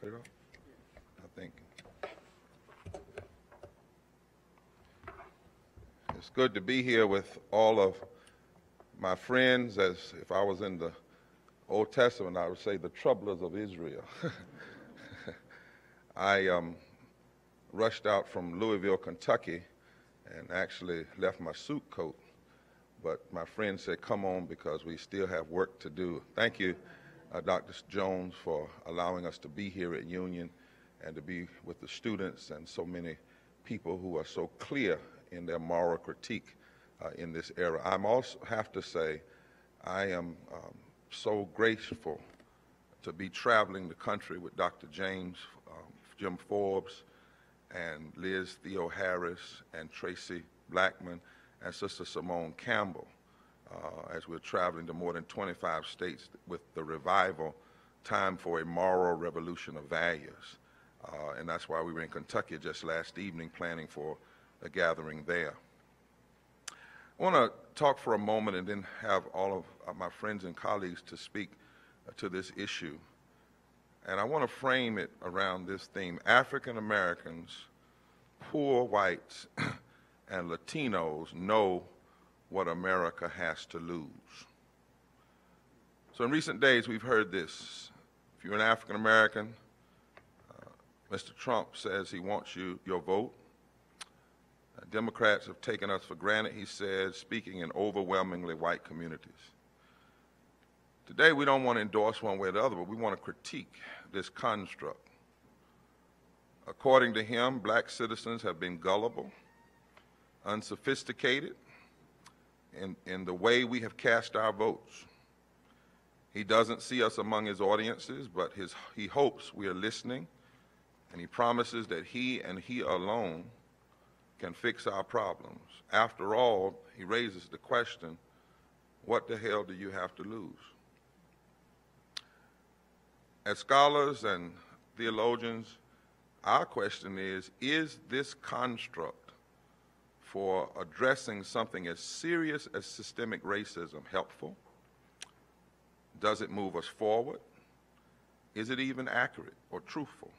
cut it off? I think. It's good to be here with all of my friends, as if I was in the Old Testament, I would say the troublers of Israel. I rushed out from Louisville, Kentucky, and actually left my suit coat. But my friend said, come on, because we still have work to do. Thank you, Dr. Jones, for allowing us to be here at Union and to be with the students and so many people who are so clear in their moral critique in this era. I also have to say, I am so grateful to be traveling the country with Dr. James, Jim Forbes, and Liz Theo Harris, and Tracy Blackman, and Sister Simone Campbell, as we're traveling to more than 25 states with the revival, Time for a Moral Revolution of Values. And that's why we were in Kentucky just last evening planning for a gathering there. I want to talk for a moment and then have all of my friends and colleagues to speak to this issue. And I want to frame it around this theme: African Americans, poor whites, and Latinos know what America has to lose. So in recent days, we've heard this. If you're an African American, Mr. Trump says he wants your vote. Democrats have taken us for granted, he says, speaking in overwhelmingly white communities. Today, we don't want to endorse one way or the other, but we want to critique this construct. According to him, black citizens have been gullible, unsophisticated in the way we have cast our votes. He doesn't see us among his audiences, but he hopes we are listening, and he promises that he and he alone can fix our problems. After all, he raises the question, what the hell do you have to lose? As scholars and theologians, our question is this construct for addressing something as serious as systemic racism helpful? Does it move us forward? Is it even accurate or truthful?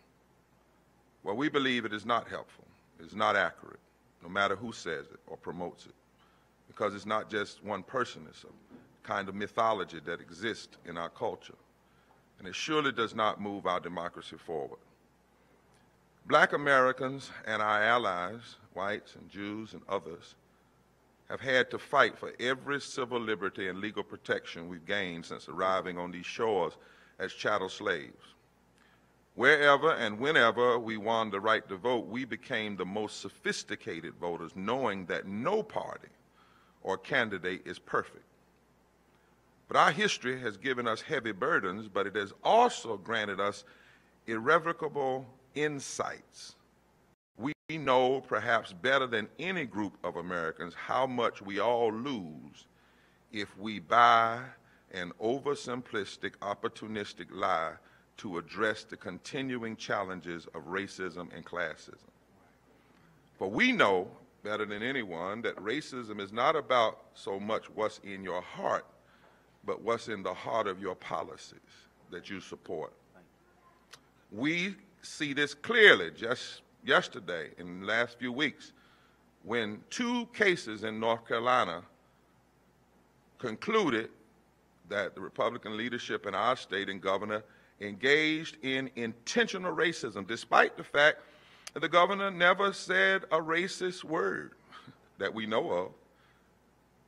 Well, we believe it is not helpful. It is not accurate, no matter who says it or promotes it, because it's not just one person. It's a kind of mythology that exists in our culture, and it surely does not move our democracy forward. Black Americans and our allies, whites and Jews and others, have had to fight for every civil liberty and legal protection we've gained since arriving on these shores as chattel slaves. Wherever and whenever we won the right to vote, we became the most sophisticated voters, knowing that no party or candidate is perfect. But our history has given us heavy burdens, but it has also granted us irrevocable insights. We know perhaps better than any group of Americans how much we all lose if we buy an oversimplistic, opportunistic lie to address the continuing challenges of racism and classism. For we know better than anyone that racism is not about so much what's in your heart, but what's in the heart of your policies that you support. We see this clearly just yesterday, in the last few weeks, when 2 cases in North Carolina concluded that the Republican leadership in our state and governor engaged in intentional racism, despite the fact that the governor never said a racist word that we know of,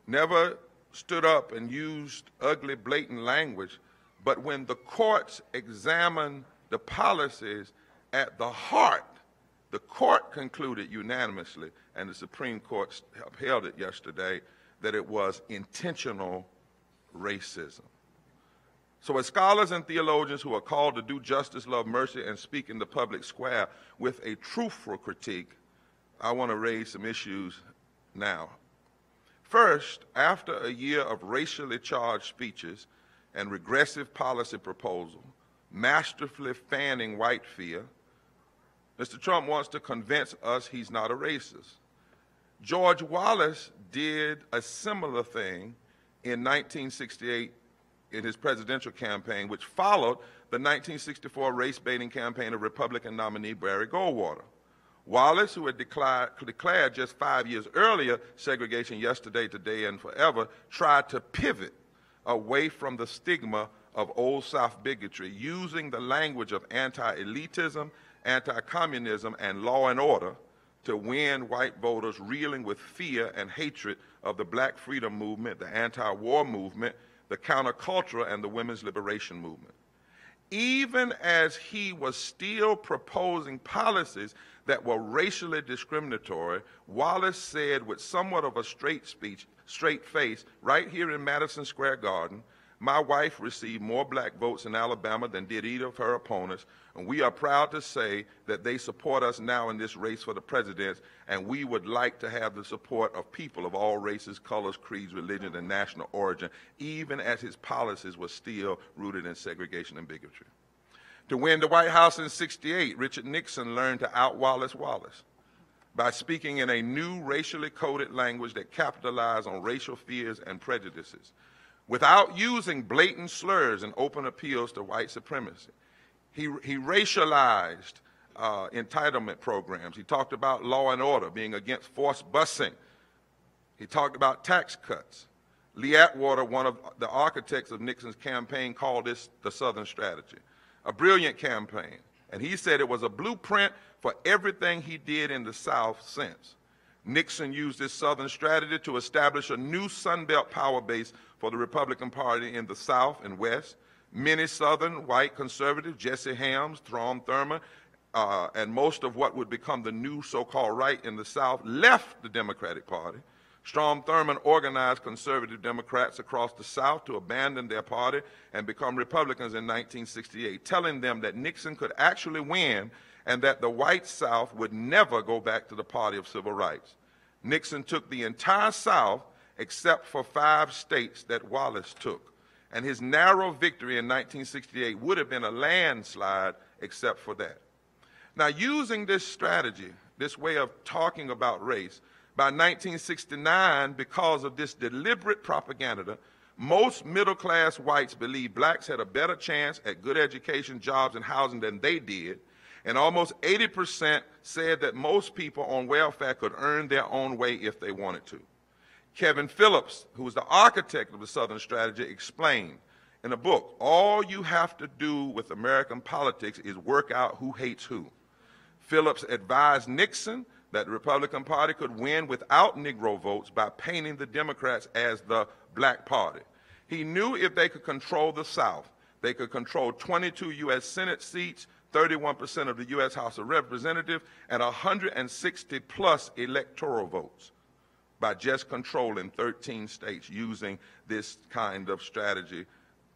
never stood up and used ugly, blatant language, but when the courts examined the policies at the heart, the court concluded unanimously, and the Supreme Court upheld it yesterday, that it was intentional racism. So as scholars and theologians who are called to do justice, love mercy, and speak in the public square with a truthful critique, I want to raise some issues now. First, after a year of racially charged speeches and regressive policy proposal, masterfully fanning white fear, Mr. Trump wants to convince us he's not a racist. George Wallace did a similar thing in 1968 in his presidential campaign, which followed the 1964 race-baiting campaign of Republican nominee Barry Goldwater. Wallace, who had declared just 5 years earlier segregation yesterday, today, and forever, tried to pivot away from the stigma of Old South bigotry, using the language of anti-elitism, anti-communism, and law and order to win white voters reeling with fear and hatred of the Black freedom movement, the anti-war movement, the counterculture, and the women's liberation movement. Even as he was still proposing policies that were racially discriminatory, Wallace said with somewhat of a straight face, right here in Madison Square Garden, "My wife received more black votes in Alabama than did either of her opponents, and we are proud to say that they support us now in this race for the presidency, and we would like to have the support of people of all races, colors, creeds, religions, and national origin," even as his policies were still rooted in segregation and bigotry. To win the White House in '68, Richard Nixon learned to out-Wallace Wallace by speaking in a new racially coded language that capitalized on racial fears and prejudices, without using blatant slurs and open appeals to white supremacy. He racialized entitlement programs. He talked about law and order, being against forced busing. He talked about tax cuts. Lee Atwater, one of the architects of Nixon's campaign, called this the Southern Strategy, a brilliant campaign. And he said it was a blueprint for everything he did in the South since. Nixon used this Southern strategy to establish a new Sunbelt power base for the Republican Party in the South and West. Many Southern white conservatives, Jesse Helms, Strom Thurmond, and most of what would become the new so-called right in the South left the Democratic Party. Strom Thurmond organized conservative Democrats across the South to abandon their party and become Republicans in 1968, telling them that Nixon could actually win and that the white South would never go back to the party of civil rights. Nixon took the entire South except for 5 states that Wallace took, and his narrow victory in 1968 would have been a landslide except for that. Now, using this strategy, this way of talking about race, by 1969, because of this deliberate propaganda, most middle-class whites believed blacks had a better chance at good education, jobs, and housing than they did, and almost 80% said that most people on welfare could earn their own way if they wanted to. Kevin Phillips, who was the architect of the Southern Strategy, explained in a book, "All you have to do with American politics is work out who hates who." Phillips advised Nixon that the Republican Party could win without Negro votes by painting the Democrats as the black party. He knew if they could control the South, they could control 22 U.S. Senate seats, 31% of the U.S. House of Representatives, and 160-plus electoral votes by just controlling 13 states using this kind of strategy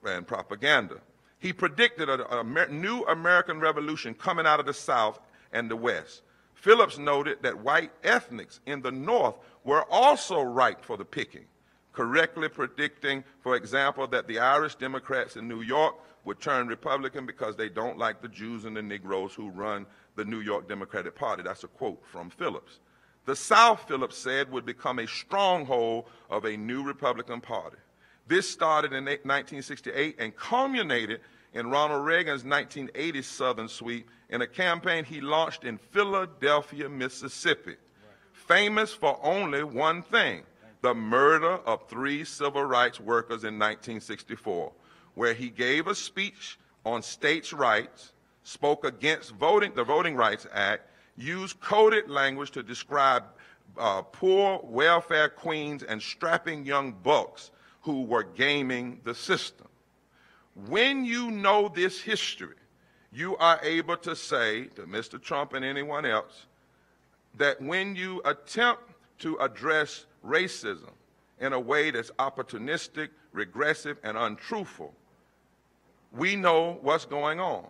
and propaganda. He predicted a new American revolution coming out of the South and the West. Phillips noted that white ethnics in the North were also ripe for the picking, correctly predicting, for example, that the Irish Democrats in New York would turn Republican because they don't like the Jews and the Negroes who run the New York Democratic Party. That's a quote from Phillips. The South, Phillips said, would become a stronghold of a new Republican Party. This started in 1968 and culminated in Ronald Reagan's 1980 Southern sweep in a campaign he launched in Philadelphia, Mississippi, famous for only one thing, the murder of 3 civil rights workers in 1964, where he gave a speech on states' rights, spoke against the Voting Rights Act, used coded language to describe poor welfare queens and strapping young bucks who were gaming the system. When you know this history, you are able to say to Mr. Trump and anyone else that when you attempt to address racism in a way that's opportunistic, regressive, and untruthful, we know what's going on.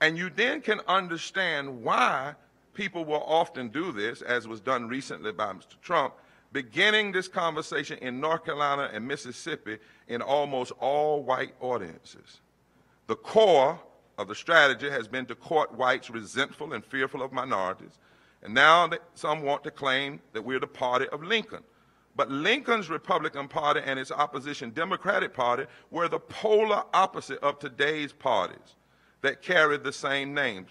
And you then can understand why people will often do this, as was done recently by Mr. Trump, beginning this conversation in North Carolina and Mississippi in almost all white audiences. The core of the strategy has been to court whites resentful and fearful of minorities, and now some want to claim that we're the party of Lincoln, But Lincoln's Republican Party and its opposition Democratic Party were the polar opposite of today's parties that carried the same names.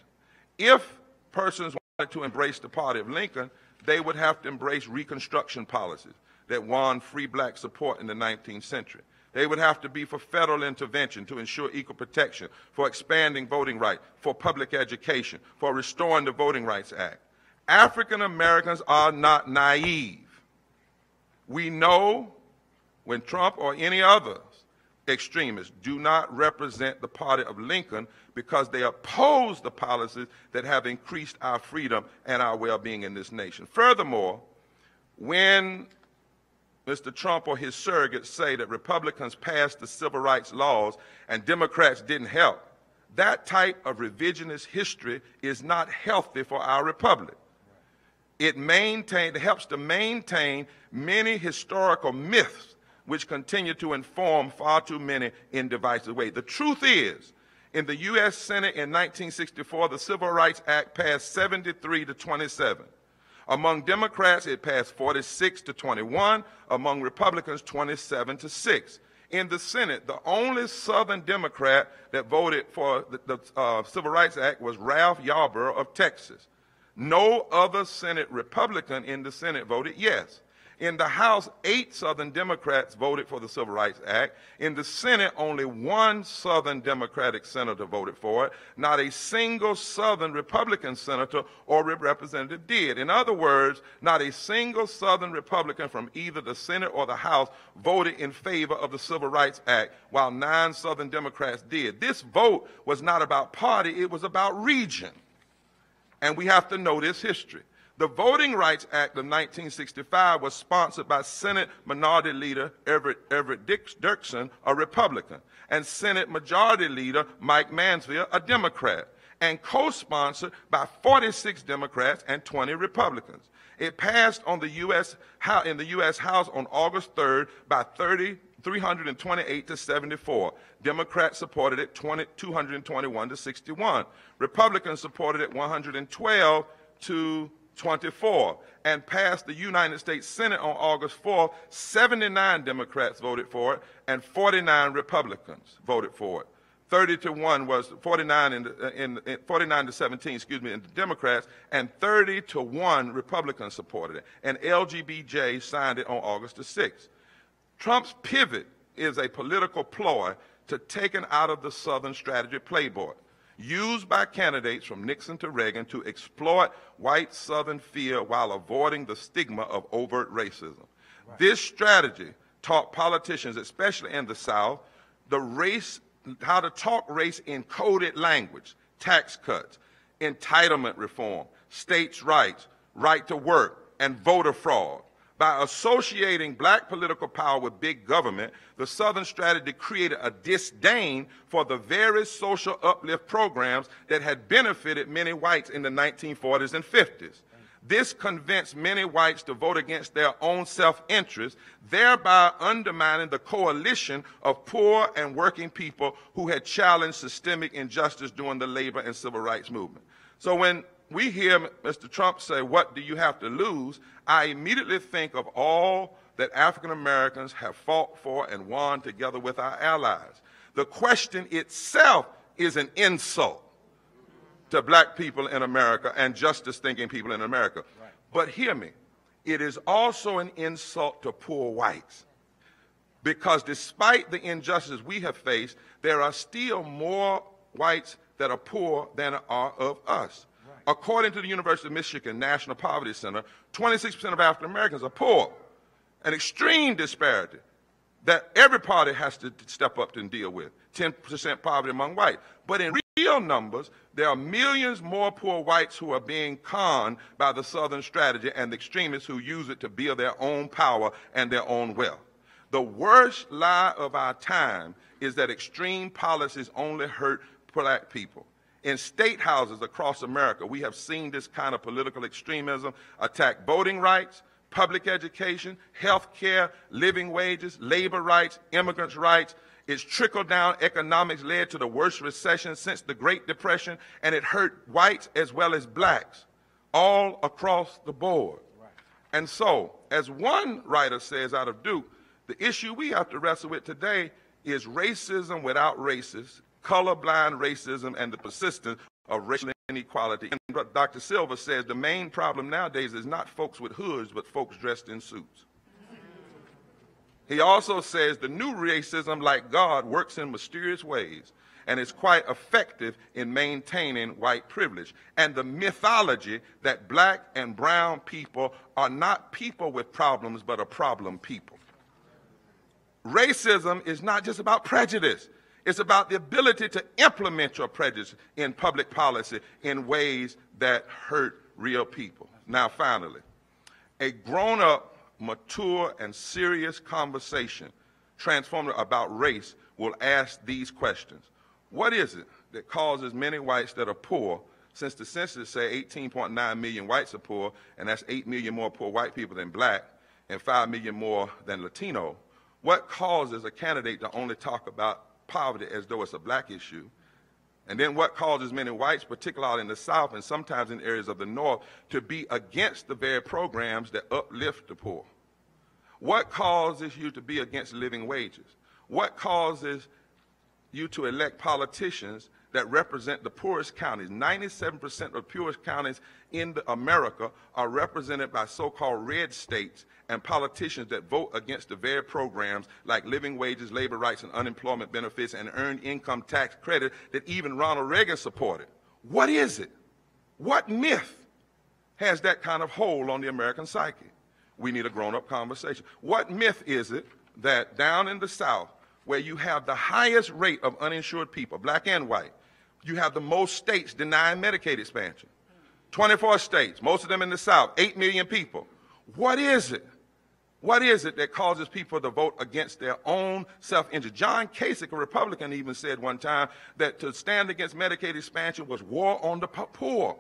If persons wanted to embrace the party of Lincoln, they would have to embrace Reconstruction policies that won free black support in the 19th century. They would have to be for federal intervention to ensure equal protection, for expanding voting rights, for public education, for restoring the Voting Rights Act. African Americans are not naive. We know when Trump or any other extremists do not represent the party of Lincoln because they oppose the policies that have increased our freedom and our well-being in this nation. Furthermore, when Mr. Trump or his surrogates say that Republicans passed the civil rights laws and Democrats didn't help, that type of revisionist history is not healthy for our republic. It helps to maintain many historical myths which continue to inform far too many in divisive ways. The truth is, in the U.S. Senate in 1964, the Civil Rights Act passed 73 to 27. Among Democrats, it passed 46 to 21. Among Republicans, 27 to 6. In the Senate, the only Southern Democrat that voted for the Civil Rights Act was Ralph Yarborough of Texas. No other Senate Republican in the Senate voted yes. In the House, 8 Southern Democrats voted for the Civil Rights Act. In the Senate, only 1 Southern Democratic senator voted for it. Not a single Southern Republican senator or representative did. In other words, not a single Southern Republican from either the Senate or the House voted in favor of the Civil Rights Act, while 9 Southern Democrats did. This vote was not about party, it was about region. And we have to know this history. The Voting Rights Act of 1965 was sponsored by Senate Minority Leader Everett Dirksen, a Republican, and Senate Majority Leader Mike Mansfield, a Democrat, and co-sponsored by 46 Democrats and 20 Republicans. It passed in the U.S. House on August 3rd by 328 to 74. Democrats supported it 221 to 61. Republicans supported it 112 to 24, and passed the United States Senate on August 4th. 79 Democrats voted for it, and 49 Republicans voted for it. 30 to 1 was 49 to 17, excuse me, in the Democrats, and 30 to 1 Republicans supported it. And LGBJ signed it on August the 6th. Trump's pivot is a political ploy to taken out of the Southern strategy playbook, used by candidates from Nixon to Reagan to exploit white Southern fear while avoiding the stigma of overt racism. Right. This strategy taught politicians, especially in the South, how to talk race in coded language, tax cuts, entitlement reform, states' rights, right to work, and voter fraud. By associating black political power with big government, the Southern strategy created a disdain for the very social uplift programs that had benefited many whites in the 1940s and 50s. This convinced many whites to vote against their own self-interest, thereby undermining the coalition of poor and working people who had challenged systemic injustice during the labor and civil rights movement. So when we hear Mr. Trump say, "What do you have to lose?" I immediately think of all that African Americans have fought for and won together with our allies. The question itself is an insult to black people in America and justice-thinking people in America. Right. But hear me, it is also an insult to poor whites, because despite the injustices we have faced, there are still more whites that are poor than are of us. According to the University of Michigan National Poverty Center, 26% of African Americans are poor, an extreme disparity that every party has to step up and deal with, 10% poverty among whites. But in real numbers, there are millions more poor whites who are being conned by the Southern strategy and the extremists who use it to build their own power and their own wealth. The worst lie of our time is that extreme policies only hurt black people. In state houses across America, we have seen this kind of political extremism attack voting rights, public education, health care, living wages, labor rights, immigrants' rights. Its trickle-down economics led to the worst recession since the Great Depression, and it hurt whites as well as blacks all across the board. Right. And so, as one writer says out of Duke, the issue we have to wrestle with today is racism without racists, colorblind racism, and the persistence of racial inequality. And Dr. Silver says the main problem nowadays is not folks with hoods, but folks dressed in suits. He also says the new racism, like God, works in mysterious ways and is quite effective in maintaining white privilege. And the mythology that black and brown people are not people with problems, but a problem people. Racism is not just about prejudice. It's about the ability to implement your prejudice in public policy in ways that hurt real people. Now, finally, a grown-up, mature, and serious conversation transformative about race will ask these questions. What is it that causes many whites that are poor, since the census say 18.9 million whites are poor, and that's 8 million more poor white people than black, and 5 million more than Latino? What causes a candidate to only talk about poverty as though it's a black issue? And then what causes many whites, particularly in the South and sometimes in areas of the North, to be against the very programs that uplift the poor? What causes you to be against living wages? What causes you to elect politicians that represent the poorest counties? 97% of the poorest counties in America are represented by so-called red states and politicians that vote against the very programs like living wages, labor rights, and unemployment benefits, and earned income tax credit that even Ronald Reagan supported. What is it? What myth has that kind of hold on the American psyche? We need a grown-up conversation. What myth is it that down in the South, where you have the highest rate of uninsured people, black and white, you have the most states denying Medicaid expansion? 24 states, most of them in the South, 8 million people. What is it? What is it that causes people to vote against their own self-interest? John Kasich, a Republican, even said one time that to stand against Medicaid expansion was war on the poor.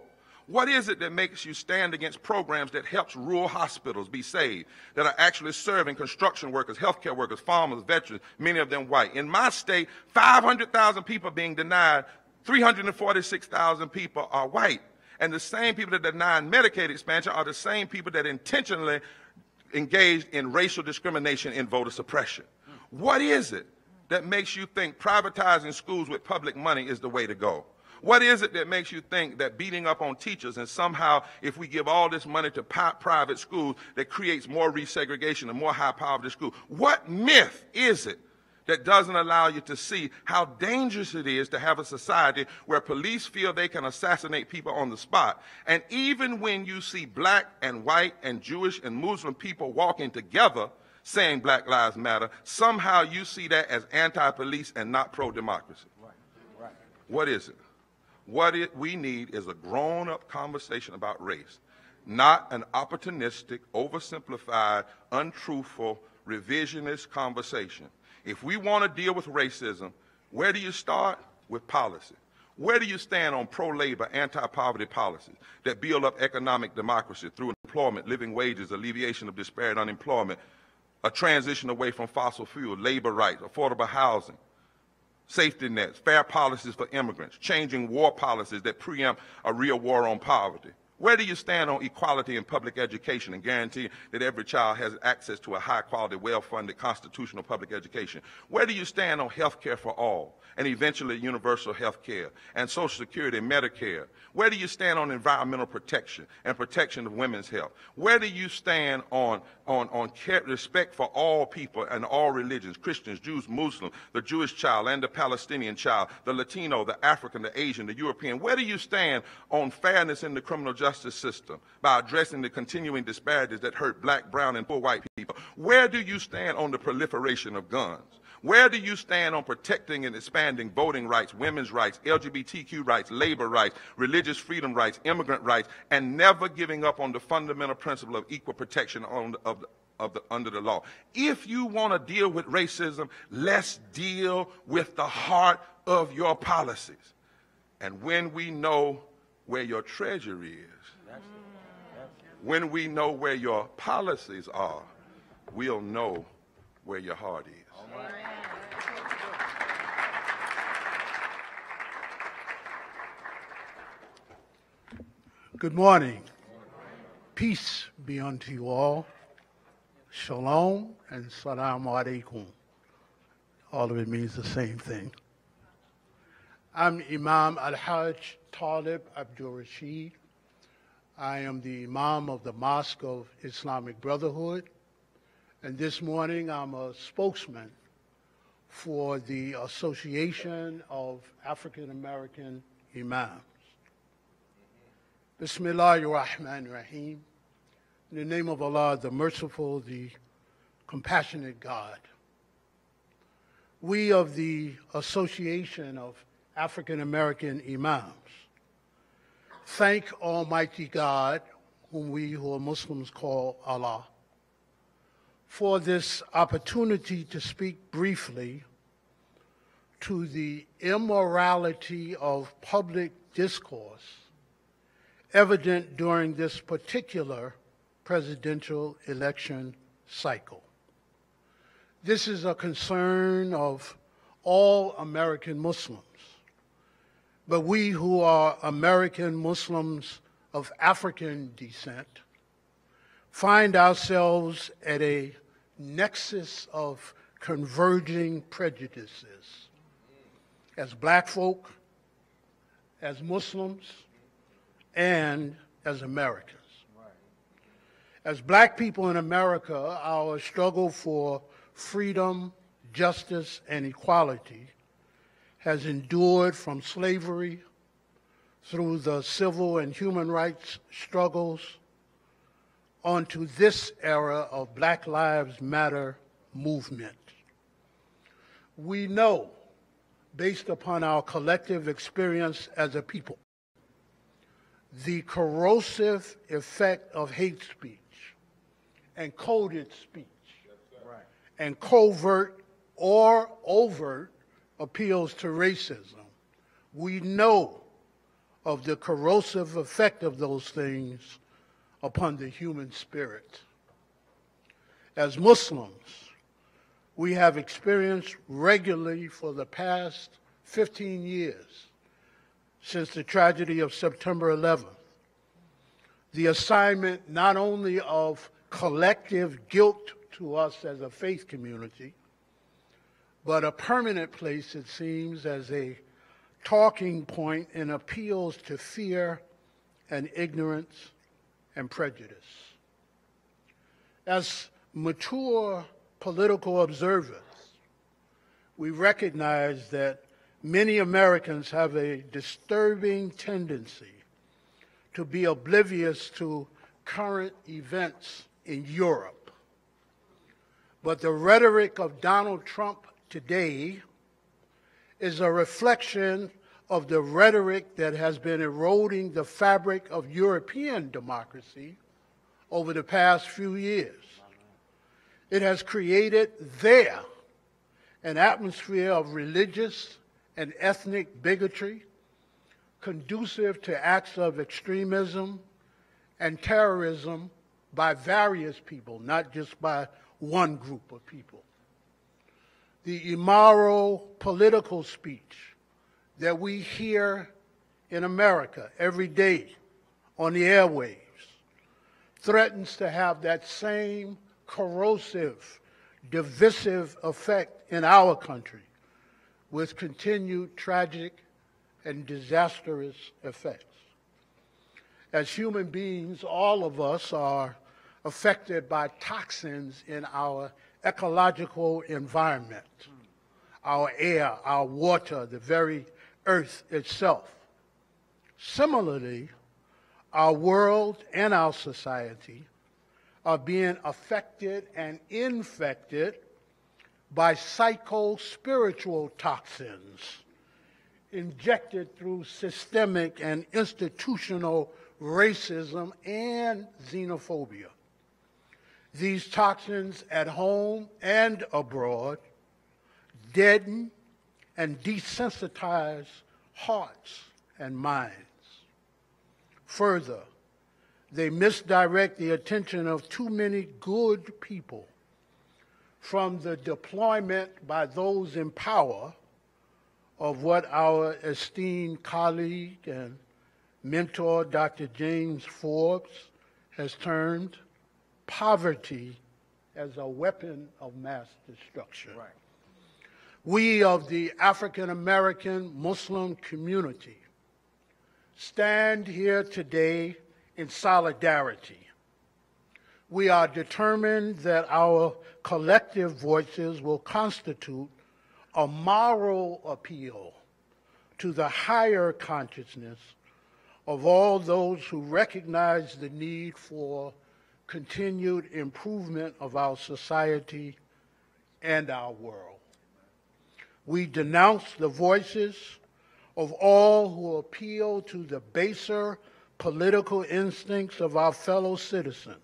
What is it that makes you stand against programs that helps rural hospitals be saved, that are actually serving construction workers, healthcare workers, farmers, veterans, many of them white? In my state, 500,000 people being denied, 346,000 people are white. And the same people that deny Medicaid expansion are the same people that intentionally engaged in racial discrimination and voter suppression. What is it that makes you think privatizing schools with public money is the way to go? What is it that makes you think that beating up on teachers and somehow if we give all this money to private schools that creates more resegregation and more high poverty schools? What myth is it that doesn't allow you to see how dangerous it is to have a society where police feel they can assassinate people on the spot? And even when you see black and white and Jewish and Muslim people walking together saying Black Lives Matter, somehow you see that as anti-police and not pro-democracy. Right. What is it? What we need is a grown-up conversation about race, not an opportunistic, oversimplified, untruthful, revisionist conversation. If we want to deal with racism, where do you start? With policy. Where do you stand on pro-labor, anti-poverty policies that build up economic democracy through employment, living wages, alleviation of disparate unemployment, a transition away from fossil fuel, labor rights, affordable housing, safety nets, fair policies for immigrants, changing war policies that preempt a real war on poverty? Where do you stand on equality in public education and guarantee that every child has access to a high-quality, well-funded, constitutional public education? Where do you stand on health care for all and eventually universal health care and Social Security and Medicare? Where do you stand on environmental protection and protection of women's health? Where do you stand on respect for all people and all religions, Christians, Jews, Muslims, the Jewish child and the Palestinian child, the Latino, the African, the Asian, the European? Where do you stand on fairness in the criminal justice system by addressing the continuing disparities that hurt black, brown, and poor white people? Where do you stand on the proliferation of guns? Where do you stand on protecting and expanding voting rights, women's rights, LGBTQ rights, labor rights, religious freedom rights, immigrant rights, and never giving up on the fundamental principle of equal protection under the law? If you want to deal with racism, let's deal with the heart of your policies. And when we know where your treasure is, when we know where your policies are, we'll know where your heart is. Good morning. Peace be unto you all. Shalom and salam alaikum. All of it means the same thing. I'm Imam Al-Hajj Talib Abdul Rashid. I am the Imam of the Mosque of Islamic Brotherhood, and this morning I'm a spokesman for the Association of African American Imams. Bismillahir Rahmanir Rahim. In the name of Allah, the merciful, the compassionate God. We of the Association of African American Imams thank Almighty God, whom we who are Muslims call Allah, for this opportunity to speak briefly to the immorality of public discourse evident during this particular presidential election cycle. This is a concern of all American Muslims, but we who are American Muslims of African descent find ourselves at a nexus of converging prejudices. As black folk, as Muslims, and as Americans. As black people in America, our struggle for freedom, justice, and equality has endured from slavery through the civil and human rights struggles onto this era of Black Lives Matter movement. We know, based upon our collective experience as a people, the corrosive effect of hate speech and coded speech and covert or overt appeals to racism. We know of the corrosive effect of those things upon the human spirit. As Muslims, we have experienced regularly for the past 15 years since the tragedy of September 11th, the assignment not only of collective guilt to us as a faith community, but a permanent place, it seems, as a talking point in appeals to fear and ignorance and prejudice. As mature political observers, we recognize that many Americans have a disturbing tendency to be oblivious to current events in Europe. But the rhetoric of Donald Trump today is a reflection of the rhetoric that has been eroding the fabric of European democracy over the past few years. It has created there an atmosphere of religious and ethnic bigotry conducive to acts of extremism and terrorism by various people, not just by one group of people. The immoral political speech that we hear in America every day on the airwaves threatens to have that same corrosive, divisive effect in our country with continued tragic and disastrous effects. As human beings, all of us are affected by toxins in our ecological environment, our air, our water, the very earth itself. Similarly, our world and our society are being affected and infected by psycho-spiritual toxins injected through systemic and institutional racism and xenophobia. These toxins at home and abroad deaden and desensitize hearts and minds. Further, they misdirect the attention of too many good people from the deployment by those in power of what our esteemed colleague and mentor, Dr. James Forbes, has termed poverty as a weapon of mass destruction. Right. We of the African American Muslim community stand here today in solidarity. We are determined that our collective voices will constitute a moral appeal to the higher consciousness of all those who recognize the need for continued improvement of our society and our world. We denounce the voices of all who appeal to the baser political instincts of our fellow citizens,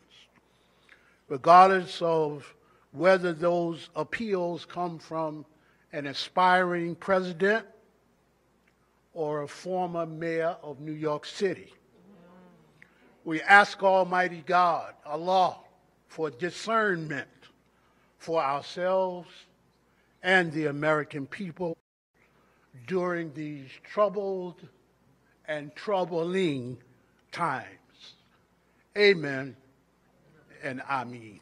regardless of whether those appeals come from an aspiring president or a former mayor of New York City. We ask Almighty God, Allah, for discernment for ourselves and the American people during these troubled and troubling times. Amen and Ameen.